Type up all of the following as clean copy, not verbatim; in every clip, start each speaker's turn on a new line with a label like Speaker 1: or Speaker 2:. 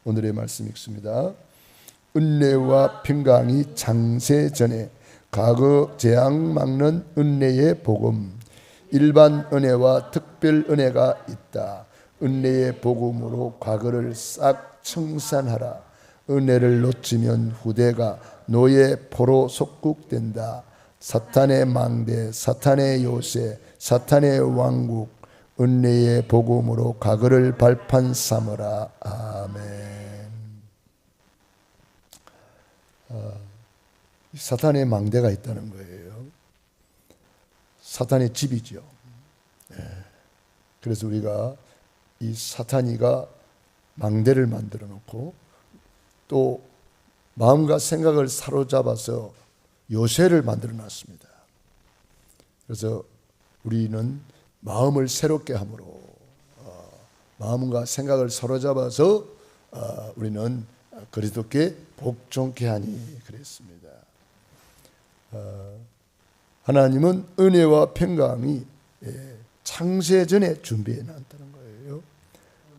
Speaker 1: 오늘의 말씀 읽습니다. 은혜와 평강이 창세 전에 과거 재앙 막는 은혜의 복음. 일반 은혜와 특별 은혜가 있다. 은혜의 복음으로 과거를 싹 청산하라. 은혜를 놓치면 후대가 노예 포로 속국된다. 사탄의 망대, 사탄의 요새, 사탄의 왕국, 은혜의 복음으로 과거를 발판 삼으라. 아멘. 사탄의 망대가 있다는 거예요. 사탄의 집이죠. 그래서 우리가 이 사탄이가 망대를 만들어 놓고 또 마음과 생각을 사로잡아서 요새를 만들어 놨습니다. 그래서 우리는 마음을 새롭게 함으로 마음과 생각을 사로잡아서 우리는 그리스도께 복종케 하니 그랬습니다. 하나님은 은혜와 평강이 창세전에 준비해 놨다는 거예요.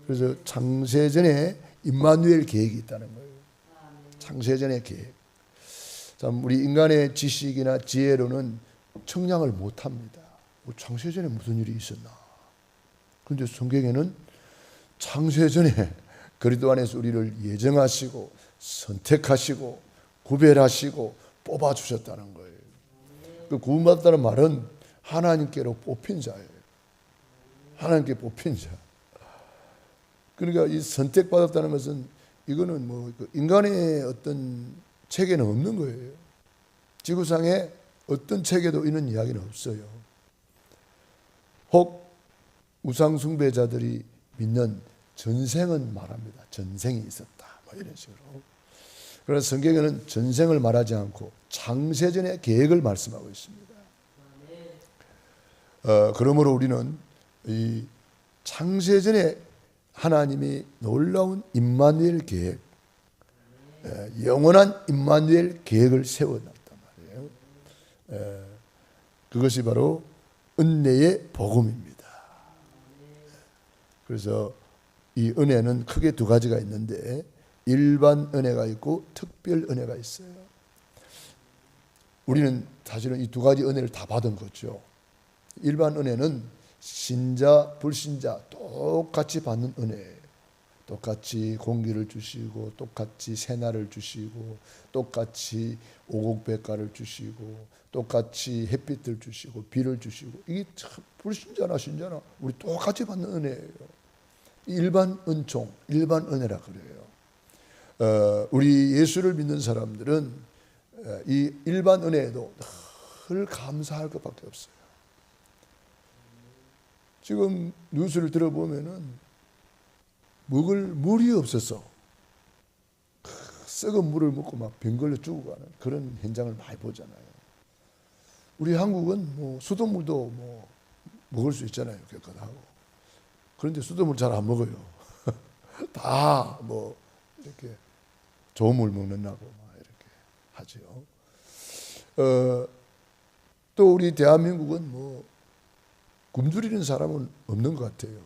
Speaker 1: 그래서 창세전에 임마누엘 계획이 있다는 거예요. 창세전의 계획. 참 우리 인간의 지식이나 지혜로는 청량을 못합니다. 창세전에 무슨 일이 있었나? 그런데 성경에는 창세전에 그리스도 안에서 우리를 예정하시고 선택하시고 구별하시고 뽑아주셨다는 거예요. 그 구원받았다는 말은 하나님께로 뽑힌 자예요. 하나님께 뽑힌 자. 그러니까 이 선택받았다는 것은 이거는 뭐 인간의 어떤 책에는 없는 거예요. 지구상에 어떤 책에도 이런 이야기는 없어요. 혹 우상숭배자들이 믿는 전생은 말합니다. 전생이 있었다. 뭐 이런 식으로. 그래서 성경에는 전생을 말하지 않고 창세전의 계획을 말씀하고 있습니다. 그러므로 우리는 이 창세전에 하나님이 놀라운 임마누엘 계획, 영원한 임마누엘 계획을 세워놨단 말이에요. 그것이 바로 은혜의 복음입니다. 그래서 이 은혜는 크게 두 가지가 있는데 일반 은혜가 있고 특별 은혜가 있어요. 우리는 사실은 이 두 가지 은혜를 다 받은 거죠. 일반 은혜는 신자, 불신자 똑같이 받는 은혜예요. 똑같이 공기를 주시고 똑같이 새날을 주시고 똑같이 오곡백과를 주시고 똑같이 햇빛을 주시고 비를 주시고 이게 참 불신자나 신자나 우리 똑같이 받는 은혜예요. 일반 은총, 일반 은혜라 그래요. 우리 예수를 믿는 사람들은 이 일반 은혜에도 늘 감사할 것밖에 없어요. 지금 뉴스를 들어보면은 먹을 물이 없어서 썩은 물을 먹고 막 병 걸려 죽어가는 그런 현장을 많이 보잖아요. 우리 한국은 뭐 수돗물도 뭐 먹을 수 있잖아요. 깨끗하고. 그런데 수돗물 잘 안 먹어요. 다 뭐 이렇게 좋은 물 먹는다고 막 이렇게 하죠. 또 우리 대한민국은 뭐 굶주리는 사람은 없는 것 같아요.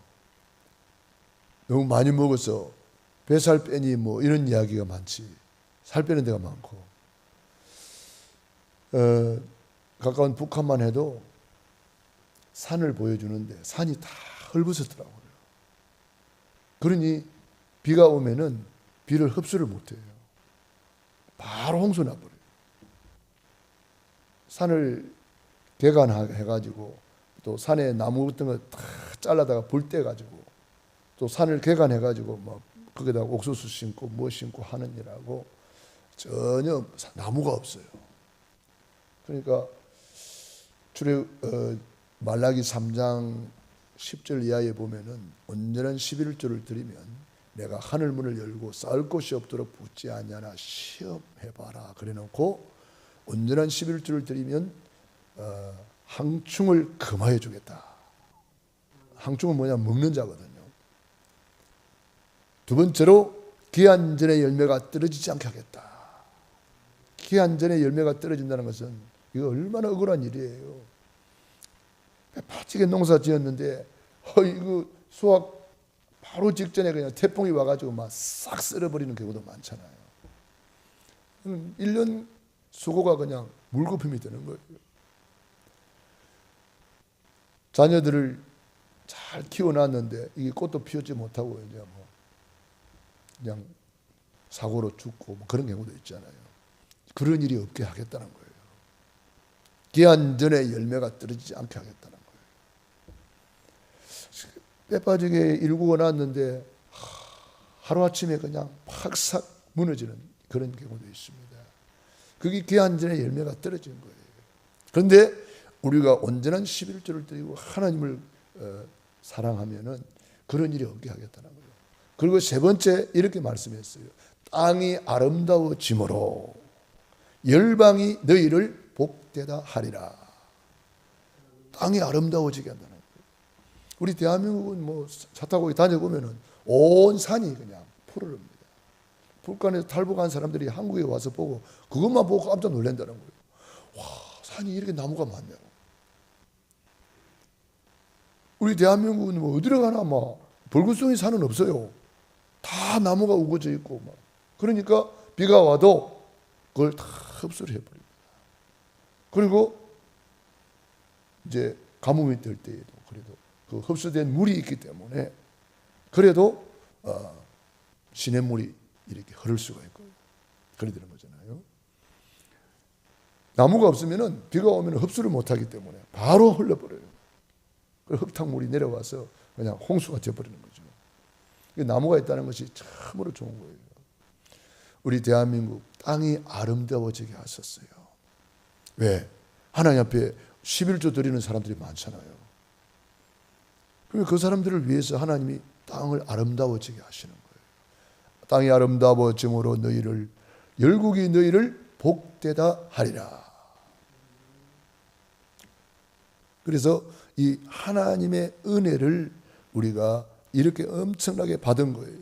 Speaker 1: 너무 많이 먹어서 뱃살 빼니 뭐 이런 이야기가 많지. 살 빼는 데가 많고. 가까운 북한만 해도 산을 보여주는데 산이 다 헐벗었더라고요. 그러니 비가 오면은 비를 흡수를 못해요. 바로 홍수 나버려요. 산을 개간해가지고 또 산에 나무 같은 거 다 잘라다가 불 떼가지고 또 산을 개간해가지고 막 거기다가 옥수수 심고 뭐 심고 하는 일하고 전혀 나무가 없어요. 그러니까 말라기 3장 10절 이하에 보면은 온전한 11조를 드리면 내가 하늘 문을 열고 쌓을 곳이 없도록 붙지 않냐나 시험해봐라 그래놓고 온전한 11조를 드리면 항충을 금하여 주겠다. 항충은 뭐냐? 먹는 자거든요. 두 번째로 귀한 전의 열매가 떨어지지 않게 하겠다. 귀한 전의 열매가 떨어진다는 것은 이거 얼마나 억울한 일이에요. 빠지게 농사 지었는데 이거 수확 바로 직전에 그냥 태풍이 와가지고 막 싹 쓸어버리는 경우도 많잖아요. 1년 수고가 그냥 물거품이 되는 거예요. 자녀들을 잘 키워놨는데 이게 꽃도 피우지 못하고 이제 뭐 그냥 사고로 죽고 뭐 그런 경우도 있잖아요. 그런 일이 없게 하겠다는 거예요. 기한 전에 열매가 떨어지지 않게 하겠다는 거예요. 빼빠지게 일구어 놨는데 하루아침에 그냥 팍싹 무너지는 그런 경우도 있습니다. 그게 기한 전에 열매가 떨어지는 거예요. 그런데 우리가 온전한 11조를 드리고 하나님을 사랑하면은 그런 일이 없게 하겠다는 거예요. 그리고 세 번째 이렇게 말씀했어요. 땅이 아름다워짐으로 열방이 너희를 복되다 하리라. 땅이 아름다워지게 한다는 거예요. 우리 대한민국은 뭐 차 타고 다녀보면은 온 산이 그냥 푸르릅니다. 불간에서 탈북한 사람들이 한국에 와서 보고 그것만 보고 깜짝 놀란다는 거예요. 와, 산이 이렇게 나무가 많네요. 우리 대한민국은 뭐 어디로 가나 막 벌겋성이 산은 없어요. 다 나무가 우거져 있고 막. 그러니까 비가 와도 그걸 다 흡수를 해버립니다. 그리고 이제 가뭄이 될 때에도 그래도 그 흡수된 물이 있기 때문에 그래도 시냇물이 이렇게 흐를 수가 있고 그래 되는 거잖아요. 나무가 없으면은 비가 오면 흡수를 못하기 때문에 바로 흘러버려요. 그 흙탕물이 내려와서 그냥 홍수가 되어버리는 거죠. 나무가 있다는 것이 참으로 좋은 거예요. 우리 대한민국 땅이 아름다워지게 하셨어요. 왜? 하나님 앞에 11조 드리는 사람들이 많잖아요. 그 사람들을 위해서 하나님이 땅을 아름다워지게 하시는 거예요. 땅이 아름다워짐으로 너희를 열국이 너희를 복되다 하리라. 그래서 이 하나님의 은혜를 우리가 이렇게 엄청나게 받은 거예요.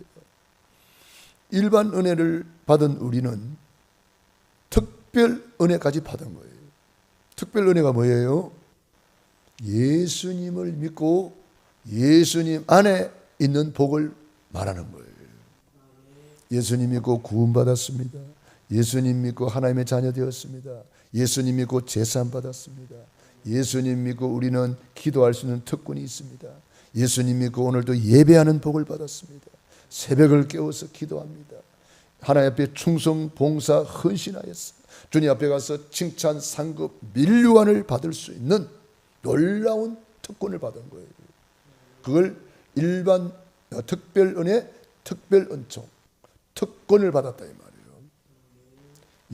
Speaker 1: 일반 은혜를 받은 우리는 특별 은혜까지 받은 거예요. 특별 은혜가 뭐예요? 예수님을 믿고 예수님 안에 있는 복을 말하는 거예요. 예수님 믿고 구원받았습니다. 예수님 믿고 하나님의 자녀 되었습니다. 예수님 믿고 제산 받았습니다. 예수님 믿고 우리는 기도할 수 있는 특권이 있습니다. 예수님 믿고 오늘도 예배하는 복을 받았습니다. 새벽을 깨워서 기도합니다. 하나님 앞에 충성, 봉사, 헌신하였어. 주님 앞에 가서 칭찬, 상급, 밀류관을 받을 수 있는 놀라운 특권을 받은 거예요. 그걸 일반 특별 은혜, 특별 은총, 특권을 받았다 이 말이에요.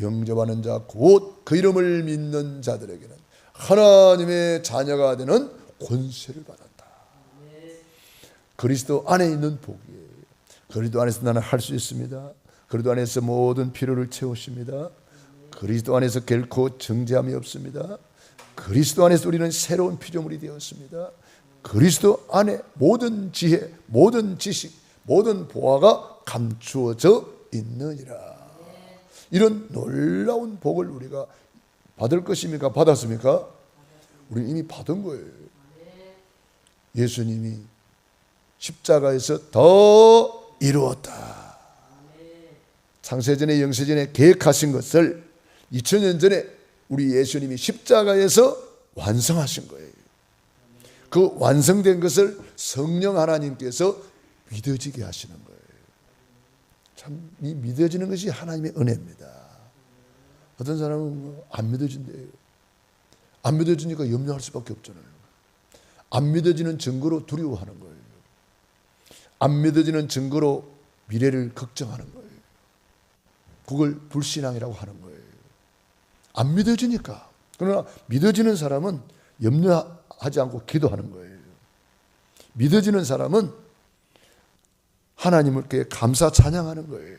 Speaker 1: 영접하는 자, 곧 그 이름을 믿는 자들에게는 하나님의 자녀가 되는 권세를 받았다. 그리스도 안에 있는 복이에요. 그리스도 안에서 나는 할 수 있습니다. 그리스도 안에서 모든 필요를 채우십니다. 그리스도 안에서 결코 정죄함이 없습니다. 그리스도 안에서 우리는 새로운 피조물이 되었습니다. 그리스도 안에 모든 지혜, 모든 지식, 모든 보화가 감추어져 있느니라. 이런 놀라운 복을 우리가 받을 것입니까? 받았습니까? 우리는 이미 받은 거예요. 예수님이 십자가에서 더 이루었다. 창세전에 영세전에 계획하신 것을 2000년 전에 우리 예수님이 십자가에서 완성하신 거예요. 그 완성된 것을 성령 하나님께서 믿어지게 하시는 거예요. 참 이 믿어지는 것이 하나님의 은혜입니다. 어떤 사람은 안 믿어진대요. 안 믿어지니까 염려할 수밖에 없잖아요. 안 믿어지는 증거로 두려워하는 거예요. 안 믿어지는 증거로 미래를 걱정하는 거예요. 그걸 불신앙이라고 하는 거예요. 안 믿어지니까. 그러나 믿어지는 사람은 염려하지 않고 기도하는 거예요. 믿어지는 사람은 하나님께 감사 찬양하는 거예요.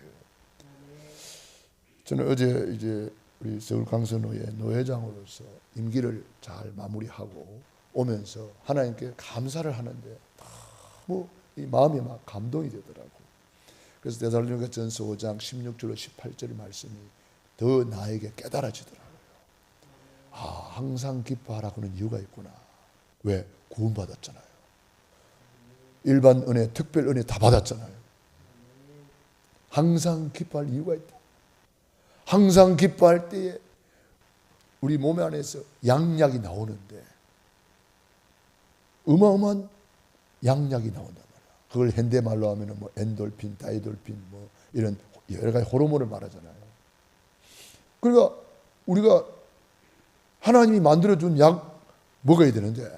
Speaker 1: 저는 어제 이제 우리 서울 강서노예 노회장으로서 임기를 잘 마무리하고 오면서 하나님께 감사를 하는데 너무 이 마음이 막 감동이 되더라고. 그래서 데살로니가 전서 5장 16절로 18절 말씀이 더 나에게 깨달아지더라고요. 아, 항상 기뻐하라고는 이유가 있구나. 왜? 구원받았잖아요. 일반 은혜, 특별 은혜 다 받았잖아요. 항상 기뻐할 이유가 있다. 항상 기뻐할 때에 우리 몸 안에서 양약이 나오는데 어마어마한 양약이 나온단 말이야. 그걸 현대말로 하면 뭐 엔돌핀, 다이돌핀 뭐 이런 여러 가지 호르몬을 말하잖아요. 그러니까 우리가 하나님이 만들어준 약 먹어야 되는데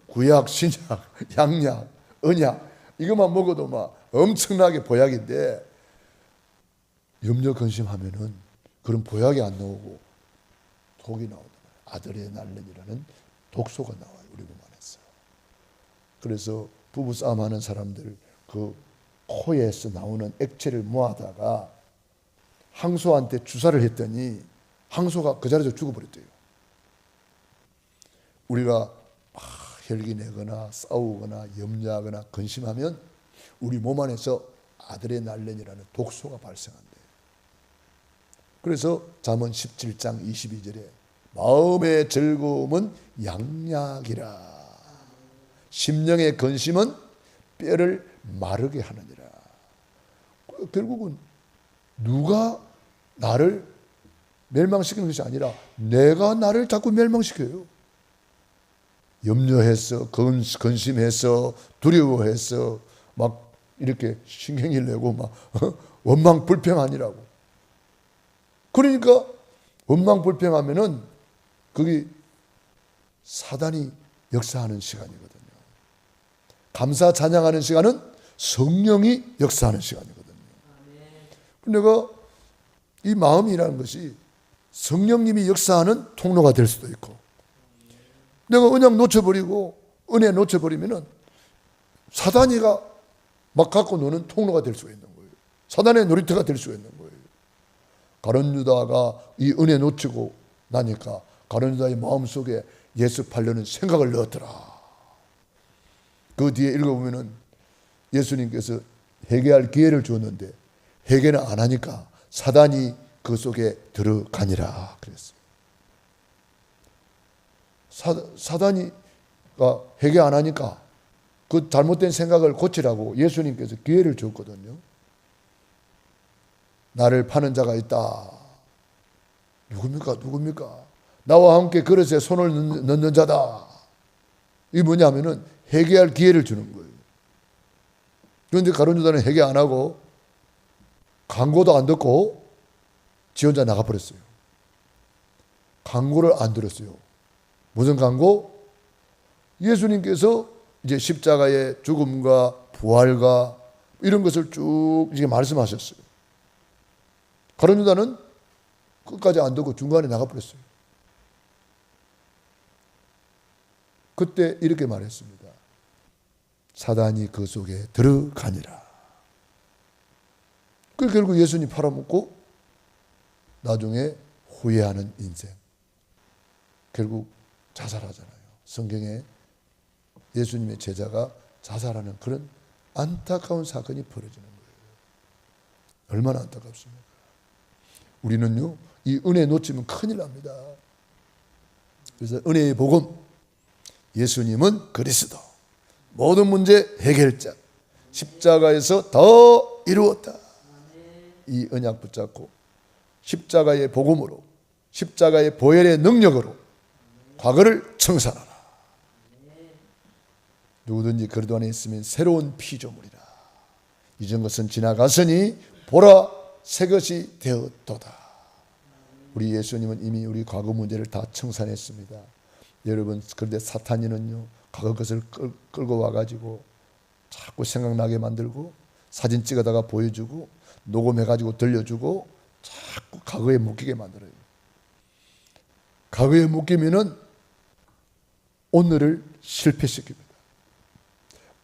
Speaker 1: 구약, 신약, 양약, 언약 이것만 먹어도 막 엄청나게 보약인데 염려 근심하면은 그런 보약이 안 나오고 독이 나오잖아요. 아드레날린이라는 독소가 나와요. 우리 몸 안에서. 그래서 부부싸움하는 사람들 그 코에서 나오는 액체를 모아다가 항소한테 주사를 했더니 항소가 그 자리에서 죽어버렸대요. 우리가 혈기 내거나 싸우거나 염려하거나 근심하면 우리 몸 안에서 아드레날린이라는 독소가 발생한대요. 그래서 잠언 17장 22절에 마음의 즐거움은 양약이라 심령의 근심은 뼈를 마르게 하느니라. 결국은 누가 나를 멸망시키는 것이 아니라 내가 나를 자꾸 멸망시켜요. 염려해서 근심해서 두려워해서 막 이렇게 신경을 내고 막 원망불평하니라고. 그러니까 원망불평하면은 그게 사단이 역사하는 시간이거든요. 감사 찬양하는 시간은 성령이 역사하는 시간이거든요. 내가 이 마음이라는 것이 성령님이 역사하는 통로가 될 수도 있고, 내가 언약 놓쳐버리고 은혜 놓쳐버리면은 사단이가 막 갖고 노는 통로가 될 수가 있는 거예요. 사단의 놀이터가 될 수가 있는 거예요. 가룟 유다가 이 은혜 놓치고 나니까 가룟 유다의 마음속에 예습하려는 생각을 넣었더라. 그 뒤에 읽어보면은 예수님께서 회개할 기회를 주었는데 회개는 안 하니까 사단이 그 속에 들어가니라 그랬어요. 사단이가 회개 안 하니까 그 잘못된 생각을 고치라고 예수님께서 기회를 줬거든요. 나를 파는 자가 있다. 누굽니까? 나와 함께 그릇에 손을 넣는 자다. 이게 뭐냐면은 회개할 기회를 주는 거예요. 그런데 가룟 유다는 회개 안 하고 강고도 안 듣고 지 혼자 나가버렸어요. 강고를 안 들었어요. 무슨 강고? 예수님께서 이제 십자가의 죽음과 부활과 이런 것을 쭉 이제 말씀하셨어요. 가룟 유다는 끝까지 안 듣고 중간에 나가버렸어요. 그때 이렇게 말했습니다. 사단이 그 속에 들어가니라. 그 결국 예수님 팔아먹고 나중에 후회하는 인생. 결국 자살하잖아요. 성경에 예수님의 제자가 자살하는 그런 안타까운 사건이 벌어지는 거예요. 얼마나 안타깝습니까? 우리는요, 이 은혜 놓치면 큰일 납니다. 그래서 은혜의 복음, 예수님은 그리스도, 모든 문제 해결자, 십자가에서 더 이루었다. 이 언약 붙잡고 십자가의 복음으로, 십자가의 보혈의 능력으로 과거를 청산하라. 누구든지 그리스도 안에 있으면 새로운 피조물이라. 이전 것은 지나갔으니 보라 새 것이 되었도다. 우리 예수님은 이미 우리 과거 문제를 다 청산했습니다. 여러분, 그런데 사탄이는요, 과거 것을 끌고 와가지고 자꾸 생각나게 만들고 사진 찍어다가 보여주고 녹음해가지고 들려주고 자꾸 과거에 묶이게 만들어요. 과거에 묶이면은 오늘을 실패시킵니다.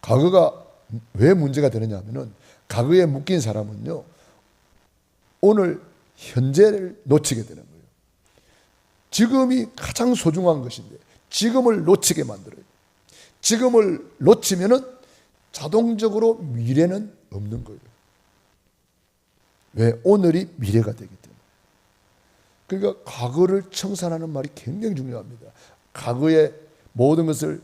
Speaker 1: 과거가 왜 문제가 되느냐 하면은 과거에 묶인 사람은요, 오늘 현재를 놓치게 되는 거예요. 지금이 가장 소중한 것인데 지금을 놓치게 만들어요. 지금을 놓치면은 자동적으로 미래는 없는 거예요. 왜? 오늘이 미래가 되기 때문에. 그러니까 과거를 청산하는 말이 굉장히 중요합니다. 과거의 모든 것을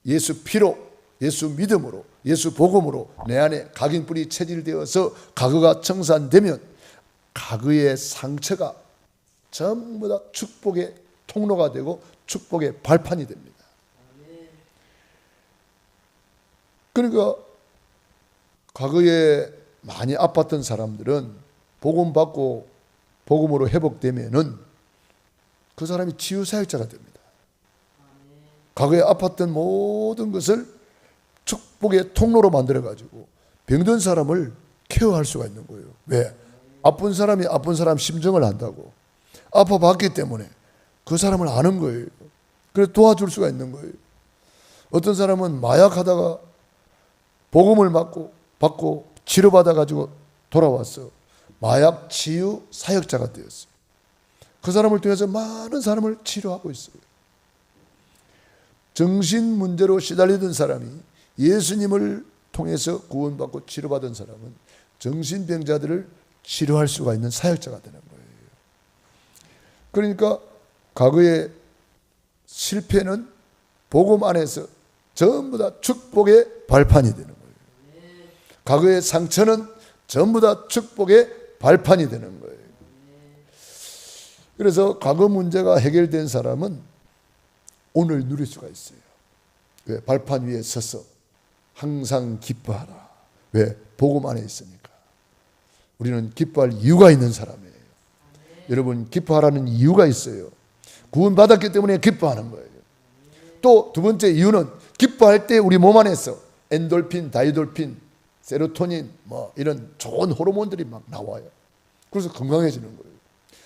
Speaker 1: 예수 피로 예수 믿음으로, 예수 복음으로 내 안에 각인뿔이 체질되어서 과거가 청산되면 과거의 상처가 전부 다 축복의 통로가 되고 축복의 발판이 됩니다. 그러니까 과거에 많이 아팠던 사람들은 복음 받고 복음으로 회복되면은 그 사람이 치유사역자가 됩니다. 과거에 아팠던 모든 것을 축복의 통로로 만들어가지고 병든 사람을 케어할 수가 있는 거예요. 왜? 아픈 사람이 아픈 사람 심정을 안다고. 아파봤기 때문에 그 사람을 아는 거예요. 그래서 도와줄 수가 있는 거예요. 어떤 사람은 마약하다가 복음을 받고 치료받아가지고 돌아왔어. 마약 치유 사역자가 되었어요. 그 사람을 통해서 많은 사람을 치료하고 있어요. 정신 문제로 시달리던 사람이 예수님을 통해서 구원받고 치료받은 사람은 정신병자들을 치료할 수가 있는 사역자가 되는 거예요. 그러니까 과거의 실패는 복음 안에서 전부 다 축복의 발판이 되는 거예요. 과거의 상처는 전부 다 축복의 발판이 되는 거예요. 그래서 과거 문제가 해결된 사람은 오늘 누릴 수가 있어요. 왜? 발판 위에 서서 항상 기뻐하라. 왜? 복음 안에 있으니까. 우리는 기뻐할 이유가 있는 사람이에요. 여러분, 기뻐하라는 이유가 있어요. 구원받았기 때문에 기뻐하는 거예요. 또 두 번째 이유는 기뻐할 때 우리 몸 안에서 엔돌핀, 다이돌핀, 세로토닌 뭐 이런 좋은 호르몬들이 막 나와요. 그래서 건강해지는 거예요.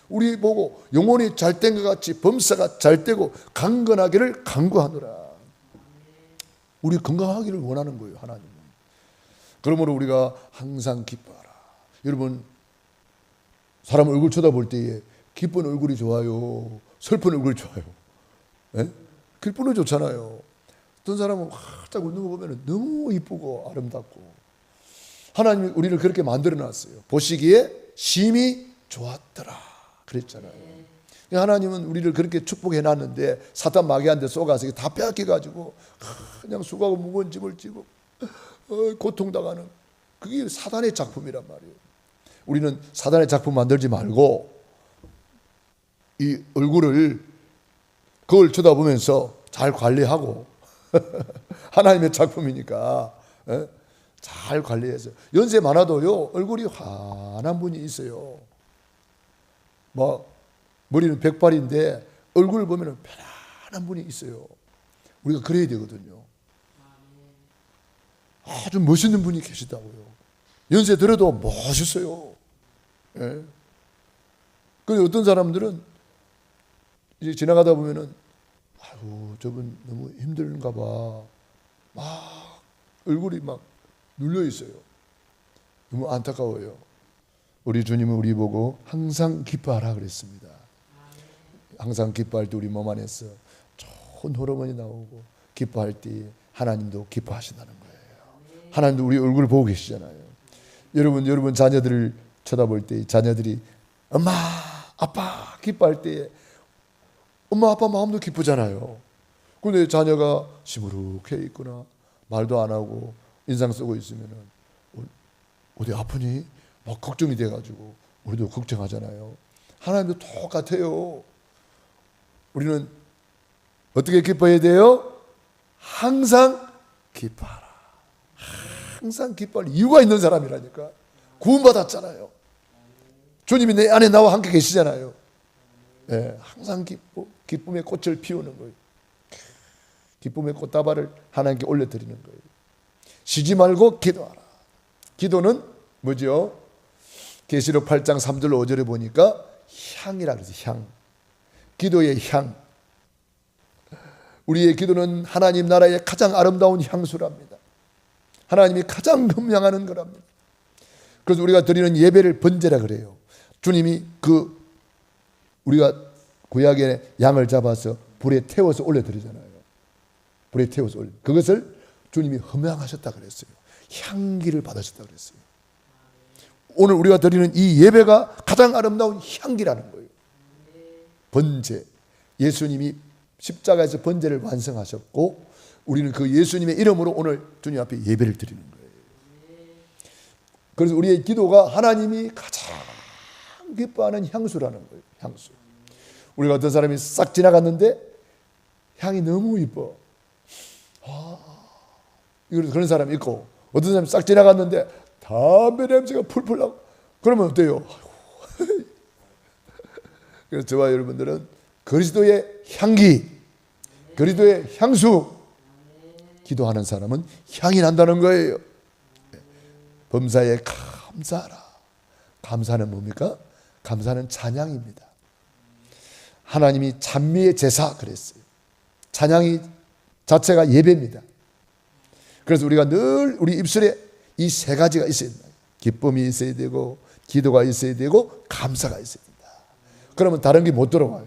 Speaker 1: 우리 보고 영혼이 잘된 것 같이 범사가 잘되고 강건하기를 간구하노라. 우리 건강하기를 원하는 거예요, 하나님은. 그러므로 우리가 항상 기뻐하라. 여러분, 사람 얼굴 쳐다볼 때에 기쁜 얼굴이 좋아요, 슬픈 얼굴이 좋아요? 네? 기쁜 얼굴 좋잖아요. 어떤 사람은 활짝 웃는 거 보면 너무 이쁘고 아름답고. 하나님이 우리를 그렇게 만들어놨어요. 보시기에 심히 좋았더라 그랬잖아요. 하나님은 우리를 그렇게 축복해놨는데 사탄 마귀한테 쏘가서 다 빼앗겨가지고 그냥 수고하고 무거운 짐을 지고 고통당하는, 그게 사단의 작품이란 말이에요. 우리는 사단의 작품 만들지 말고 이 얼굴을 거울 쳐다보면서 잘 관리하고 하나님의 작품이니까 잘 관리해서, 연세 많아도요 얼굴이 환한 분이 있어요. 뭐 머리는 백발인데 얼굴을 보면 편안한 분이 있어요. 우리가 그래야 되거든요. 아주 멋있는 분이 계시다고요. 연세 들어도 멋있어요. 예. 근데 어떤 사람들은 이제 지나가다 보면은 아유 저분 너무 힘든가 봐. 막 얼굴이 막 눌려 있어요. 너무 안타까워요. 우리 주님은 우리 보고 항상 기뻐하라 그랬습니다. 항상 기뻐할 때 우리 몸 안에서 좋은 호르몬이 나오고, 기뻐할 때 하나님도 기뻐하신다는 거예요. 하나님도 우리 얼굴을 보고 계시잖아요. 여러분 자녀들을 쳐다볼 때 자녀들이 엄마 아빠 기뻐할 때 엄마 아빠 마음도 기쁘잖아요. 근데 자녀가 시무룩해 있거나 말도 안 하고 인상 쓰고 있으면 어디 아프니? 막 걱정이 돼가지고 우리도 걱정하잖아요. 하나님도 똑같아요. 우리는 어떻게 기뻐해야 돼요? 항상 기뻐하라. 항상 기뻐할 이유가 있는 사람이라니까. 구원받았잖아요. 주님이 내 안에 나와 함께 계시잖아요. 네, 항상 기쁨의 꽃을 피우는 거예요. 기쁨의 꽃다발을 하나님께 올려드리는 거예요. 쉬지 말고 기도하라. 기도는 뭐죠? 계시록 8장 3절 5절에 보니까 향이라 그러죠. 향. 기도의 향. 우리의 기도는 하나님 나라의 가장 아름다운 향수랍니다. 하나님이 가장 흠향하는 거랍니다. 그래서 우리가 드리는 예배를 번제라 그래요. 주님이 우리가 구약의 양을 잡아서 불에 태워서 올려드리잖아요. 불에 태워서 올려. 그것을 주님이 흠향하셨다 그랬어요. 향기를 받으셨다 그랬어요. 오늘 우리가 드리는 이 예배가 가장 아름다운 향기라는 거예요. 번제. 예수님이 십자가에서 번제를 완성하셨고 우리는 그 예수님의 이름으로 오늘 주님 앞에 예배를 드리는 거예요. 그래서 우리의 기도가 하나님이 가장 기뻐하는 향수라는 거예요. 향수. 우리가 어떤 사람이 싹 지나갔는데 향이 너무 이뻐. 그런 사람이 있고, 어떤 사람이 싹 지나갔는데 담배 냄새가 풀풀 나고, 그러면 어때요? 그래서 저와 여러분들은 그리스도의 향기, 그리스도의 향수, 기도하는 사람은 향이 난다는 거예요. 범사에 감사하라. 감사는 뭡니까? 감사는 찬양입니다. 하나님이 찬미의 제사 그랬어요. 찬양이 자체가 예배입니다. 그래서 우리가 늘 우리 입술에 이 세 가지가 있어야 된다. 기쁨이 있어야 되고, 기도가 있어야 되고, 감사가 있어야 된다. 그러면 다른 게 못 들어와요.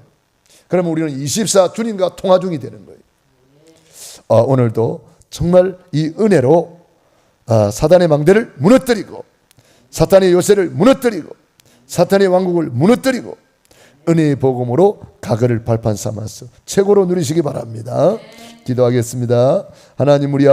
Speaker 1: 그러면 우리는 24 주님과 통화 중이 되는 거예요. 오늘도 정말 이 은혜로 사단의 망대를 무너뜨리고, 사탄의 요새를 무너뜨리고, 사탄의 왕국을 무너뜨리고, 은혜의 복음으로 가거를 발판 삼아서 최고로 누리시기 바랍니다. 기도하겠습니다. 하나님, 우리